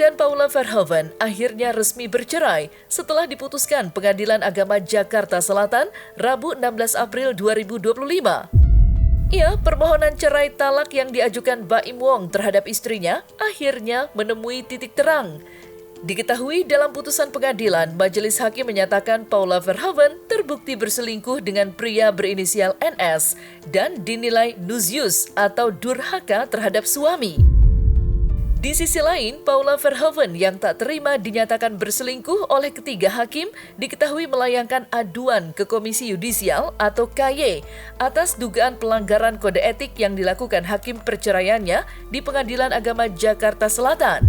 dan Paula Verhoeven akhirnya resmi bercerai setelah diputuskan Pengadilan Agama Jakarta Selatan Rabu 16 April 2025. Ya, permohonan cerai talak yang diajukan Baim Wong terhadap istrinya akhirnya menemui titik terang. Diketahui dalam putusan pengadilan, Majelis Hakim menyatakan Paula Verhoeven terbukti berselingkuh dengan pria berinisial NS dan dinilai nusyus atau durhaka terhadap suami. Di sisi lain, Paula Verhoeven yang tak terima dinyatakan berselingkuh oleh ketiga hakim diketahui melayangkan aduan ke Komisi Yudisial atau KY atas dugaan pelanggaran kode etik yang dilakukan hakim perceraiannya di Pengadilan Agama Jakarta Selatan.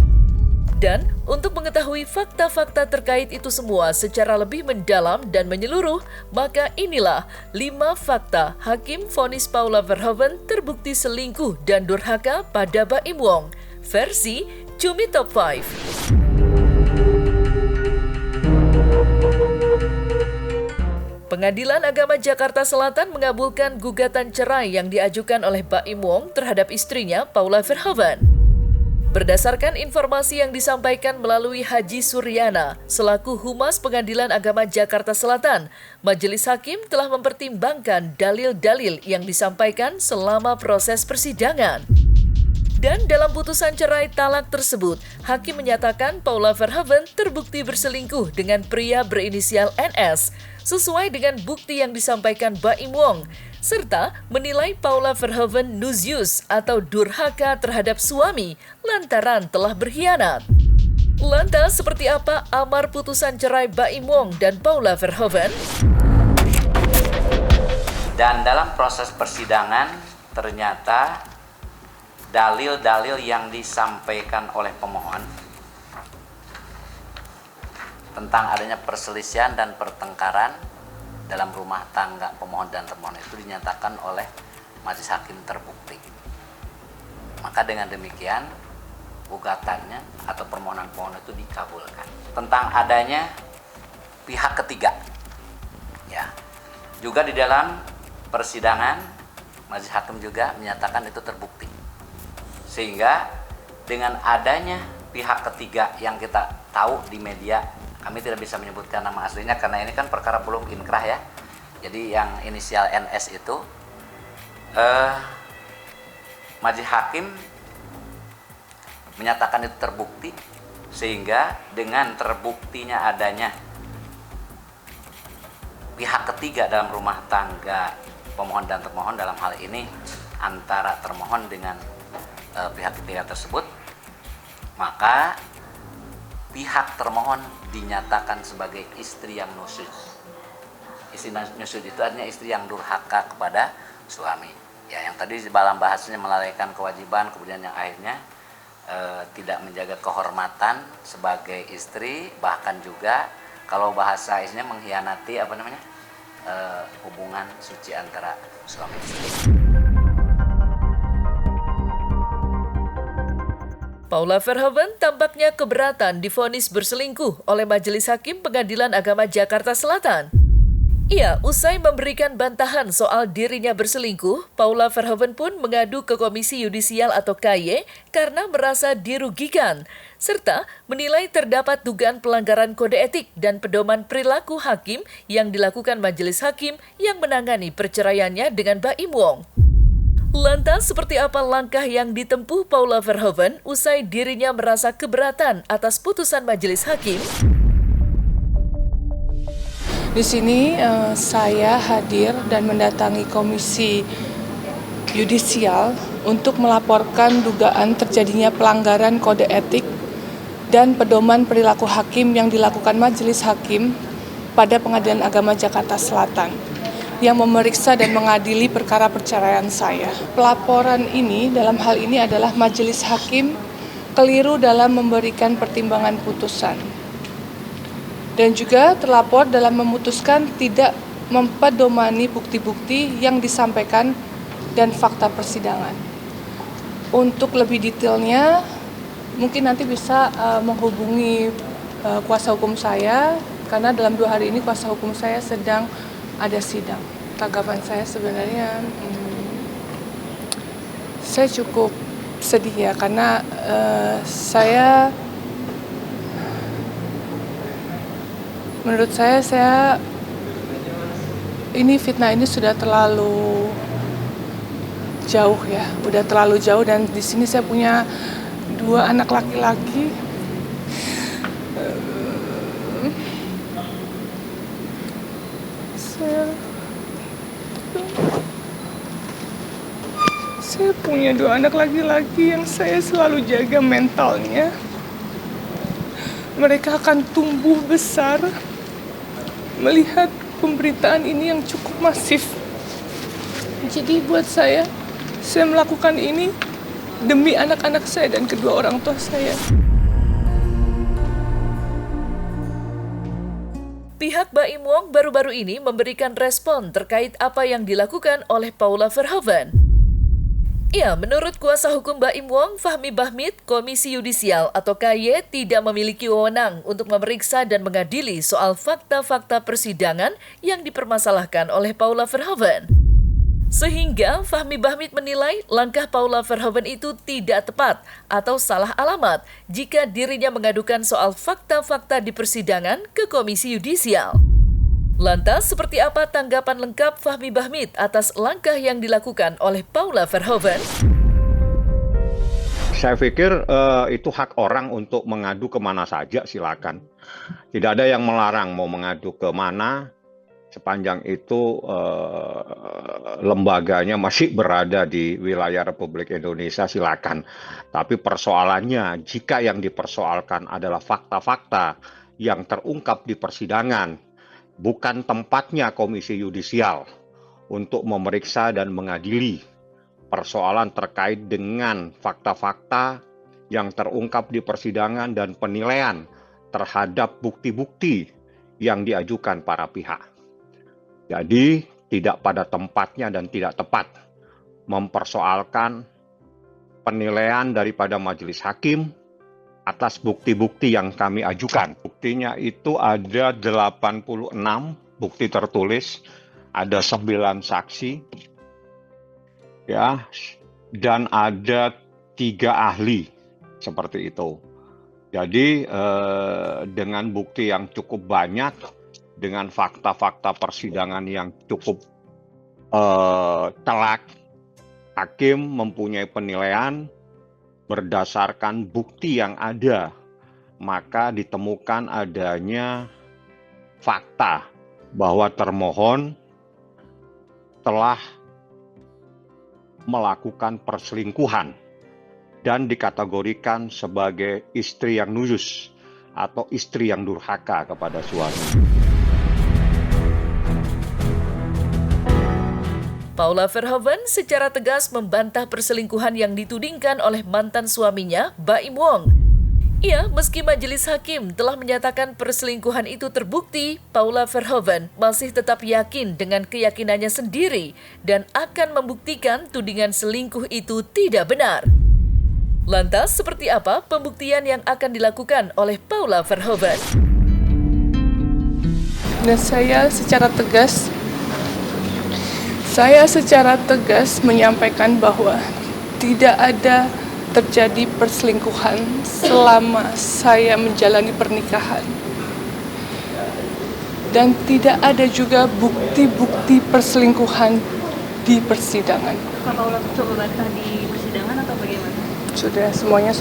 Dan untuk mengetahui fakta-fakta terkait itu semua secara lebih mendalam dan menyeluruh, maka inilah 5 fakta Hakim vonis Paula Verhoeven terbukti selingkuh dan durhaka pada Baim Wong, versi Cumi Top 5. Pengadilan Agama Jakarta Selatan mengabulkan gugatan cerai yang diajukan oleh Baim Wong terhadap istrinya Paula Verhoeven. Berdasarkan informasi yang disampaikan melalui Haji Suryana, selaku Humas Pengadilan Agama Jakarta Selatan, Majelis Hakim telah mempertimbangkan dalil-dalil yang disampaikan selama proses persidangan. Dan dalam putusan cerai talak tersebut, Hakim menyatakan Paula Verhoeven terbukti berselingkuh dengan pria berinisial NS, sesuai dengan bukti yang disampaikan Baim Wong, serta menilai Paula Verhoeven nusyus atau durhaka terhadap suami lantaran telah berkhianat. Lantas, seperti apa amar putusan cerai Baim Wong dan Paula Verhoeven? Dan dalam proses persidangan, ternyata dalil-dalil yang disampaikan oleh pemohon tentang adanya perselisihan dan pertengkaran dalam rumah tangga pemohon dan termohon itu dinyatakan oleh Majelis Hakim terbukti. Maka dengan demikian gugatannya atau permohonan pemohon itu dikabulkan. Tentang adanya pihak ketiga, ya, juga di dalam persidangan Majelis Hakim juga menyatakan itu terbukti. Sehingga dengan adanya pihak ketiga yang kita tahu di media, kami tidak bisa menyebutkan nama aslinya karena ini kan perkara belum inkrah ya. Jadi yang inisial NS itu Majelis Hakim menyatakan itu terbukti, sehingga dengan terbuktinya adanya pihak ketiga dalam rumah tangga pemohon dan termohon, dalam hal ini antara termohon dengan pihak ketiga tersebut, maka pihak termohon dinyatakan sebagai istri yang nusyus. Istri nusyus itu artinya istri yang durhaka kepada suami. Ya, yang tadi dalam bahasanya melalaikan kewajiban, kemudian yang akhirnya tidak menjaga kehormatan sebagai istri, bahkan juga kalau bahasa istrinya mengkhianati hubungan suci antara suami istri. Paula Verhoeven tampaknya keberatan divonis berselingkuh oleh Majelis Hakim Pengadilan Agama Jakarta Selatan. Ia, usai memberikan bantahan soal dirinya berselingkuh, Paula Verhoeven pun mengadu ke Komisi Yudisial atau KY karena merasa dirugikan, serta menilai terdapat dugaan pelanggaran kode etik dan pedoman perilaku hakim yang dilakukan Majelis Hakim yang menangani perceraiannya dengan Baim Wong. Lantas, seperti apa langkah yang ditempuh Paula Verhoeven usai dirinya merasa keberatan atas putusan Majelis Hakim? Di sini saya hadir dan mendatangi Komisi Yudisial untuk melaporkan dugaan terjadinya pelanggaran kode etik dan pedoman perilaku hakim yang dilakukan Majelis Hakim pada Pengadilan Agama Jakarta Selatan yang memeriksa dan mengadili perkara perceraian saya. Pelaporan ini dalam hal ini adalah Majelis Hakim keliru dalam memberikan pertimbangan putusan. Dan juga terlapor dalam memutuskan tidak mempedomani bukti-bukti yang disampaikan dan fakta persidangan. Untuk lebih detailnya, mungkin nanti bisa menghubungi kuasa hukum saya, karena dalam 2 hari ini kuasa hukum saya sedang ada sidang. Tanggapan saya sebenarnya saya cukup sedih ya, karena saya Menurut saya ini fitnah ini sudah terlalu jauh ya, udah terlalu jauh, dan di sini saya punya 2 anak laki-laki. Saya punya 2 anak laki-laki yang saya selalu jaga mentalnya. Mereka akan tumbuh besar melihat pemberitaan ini yang cukup masif. Jadi buat saya melakukan ini demi anak-anak saya dan kedua orang tua saya. Pihak Baim Wong baru-baru ini memberikan respon terkait apa yang dilakukan oleh Paula Verhoeven. Ya, menurut kuasa hukum Baim Wong, Fahmi Bahmid, Komisi Yudisial atau KY tidak memiliki wewenang untuk memeriksa dan mengadili soal fakta-fakta persidangan yang dipermasalahkan oleh Paula Verhoeven. Sehingga Fahmi Bahmid menilai langkah Paula Verhoeven itu tidak tepat atau salah alamat jika dirinya mengadukan soal fakta-fakta di persidangan ke Komisi Yudisial. Lantas, seperti apa tanggapan lengkap Fahmi Bahmid atas langkah yang dilakukan oleh Paula Verhoeven? Saya pikir itu hak orang untuk mengadu kemana saja, silakan. Tidak ada yang melarang mau mengadu ke mana, sepanjang itu lembaganya masih berada di wilayah Republik Indonesia, silakan. Tapi persoalannya, jika yang dipersoalkan adalah fakta-fakta yang terungkap di persidangan, bukan tempatnya Komisi Yudisial untuk memeriksa dan mengadili persoalan terkait dengan fakta-fakta yang terungkap di persidangan dan penilaian terhadap bukti-bukti yang diajukan para pihak. Jadi, tidak pada tempatnya dan tidak tepat mempersoalkan penilaian daripada majelis hakim atas bukti-bukti yang kami ajukan. Buktinya itu ada 86 bukti tertulis, ada 9 saksi, ya, dan ada 3 ahli, seperti itu. Jadi dengan bukti yang cukup banyak, dengan fakta-fakta persidangan yang cukup telak, hakim mempunyai penilaian berdasarkan bukti yang ada, maka ditemukan adanya fakta bahwa termohon telah melakukan perselingkuhan dan dikategorikan sebagai istri yang nujus atau istri yang durhaka kepada suami. Paula Verhoeven secara tegas membantah perselingkuhan yang ditudingkan oleh mantan suaminya, Baim Wong. Ya, meski majelis hakim telah menyatakan perselingkuhan itu terbukti, Paula Verhoeven masih tetap yakin dengan keyakinannya sendiri dan akan membuktikan tudingan selingkuh itu tidak benar. Lantas, seperti apa pembuktian yang akan dilakukan oleh Paula Verhoeven? Dan saya secara tegas menyampaikan bahwa tidak ada terjadi perselingkuhan selama saya menjalani pernikahan. Dan tidak ada juga bukti-bukti perselingkuhan di persidangan. Pak Paula coba bantah di persidangan atau bagaimana? Semuanya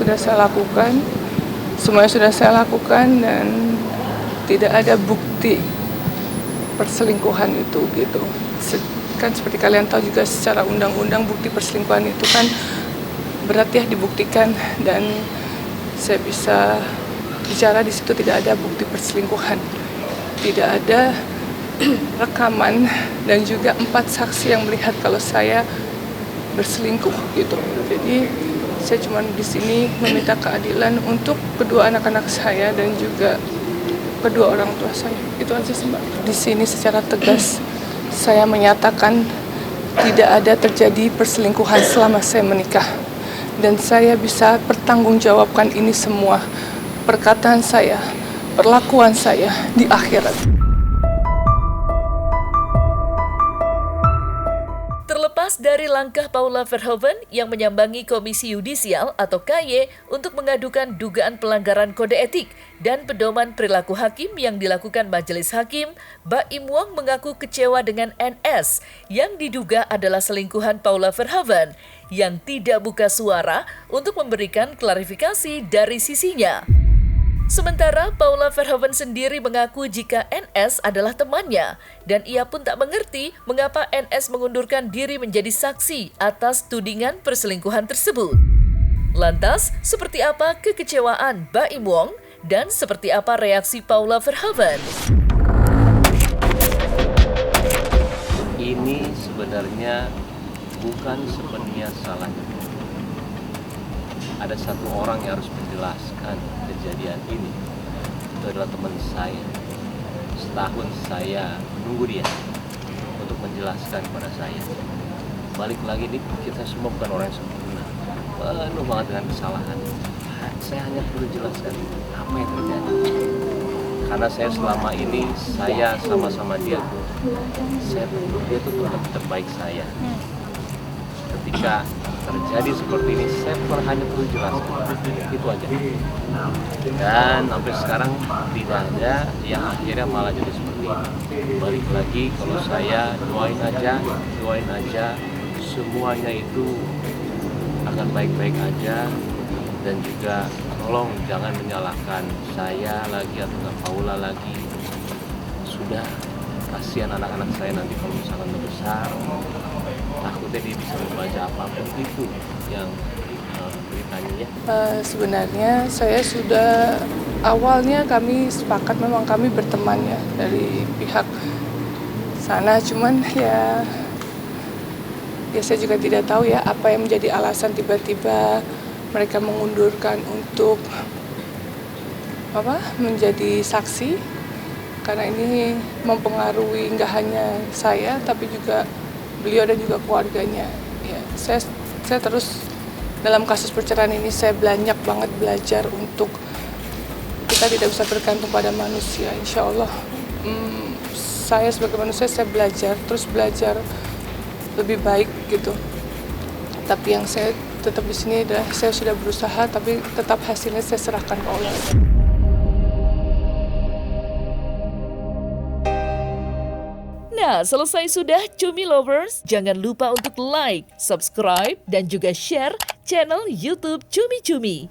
sudah saya lakukan dan tidak ada bukti perselingkuhan itu gitu. Kan seperti kalian tahu juga secara undang-undang bukti perselingkuhan itu kan berat ya dibuktikan, dan saya bisa bicara di situ tidak ada bukti perselingkuhan, tidak ada rekaman dan juga 4 saksi yang melihat kalau saya berselingkuh gitu. Jadi saya cuma di sini meminta keadilan untuk kedua anak-anak saya dan juga kedua orang tua saya. Itu aja sih, Mbak. Di sini secara tegas saya menyatakan tidak ada terjadi perselingkuhan selama saya menikah. Dan saya bisa pertanggungjawabkan ini semua, perkataan saya, perlakuan saya di akhirat. Terlepas dari langkah Paula Verhoeven yang menyambangi Komisi Yudisial atau KY untuk mengadukan dugaan pelanggaran kode etik dan pedoman perilaku hakim yang dilakukan Majelis Hakim, Baim Wong mengaku kecewa dengan NS yang diduga adalah selingkuhan Paula Verhoeven yang tidak buka suara untuk memberikan klarifikasi dari sisinya. Sementara Paula Verhoeven sendiri mengaku jika NS adalah temannya dan ia pun tak mengerti mengapa NS mengundurkan diri menjadi saksi atas tudingan perselingkuhan tersebut. Lantas, seperti apa kekecewaan Baim Wong dan seperti apa reaksi Paula Verhoeven? Ini sebenarnya bukan sepenuhnya salahnya. Ada satu orang yang harus menjelaskan kejadian ini. Itu adalah teman saya. Setahun saya menunggu dia untuk menjelaskan kepada saya. Balik lagi nih, kita semua bukan orang yang sempurna, penuh banget dengan kesalahan. Saya hanya perlu jelaskan apa yang terjadi. Karena saya selama ini, saya sama-sama dia tuh, saya menurut dia tuh teman terbaik saya. Ketika terjadi seperti ini, saya hanya perlu jelaskan, itu aja. Dan sampai sekarang tidak ada yang akhirnya malah jadi seperti ini. Balik lagi, kalau saya doain aja, semuanya itu akan baik-baik aja. Dan juga tolong jangan menyalahkan saya lagi atau Paula lagi. Sudah, kasihan anak-anak saya nanti kalau misalkan udah besar, takutnya dia bisa membaca apapun itu yang beritanya ya. Sebenarnya saya sudah awalnya kami sepakat memang kami berteman ya dari pihak sana, cuman ya saya juga tidak tahu ya apa yang menjadi alasan tiba-tiba mereka mengundurkan untuk menjadi saksi, karena ini mempengaruhi nggak hanya saya tapi juga beliau dan juga keluarganya. Ya, saya terus dalam kasus perceraian ini saya banyak banget belajar untuk kita tidak bisa bergantung pada manusia. Insya Allah saya sebagai manusia saya belajar lebih baik gitu. Tapi yang saya tetap di sini adalah saya sudah berusaha, tapi tetap hasilnya saya serahkan ke Allah. Nah, selesai sudah Cumi Lovers. Jangan lupa untuk like, subscribe, dan juga share channel YouTube Cumi Cumi.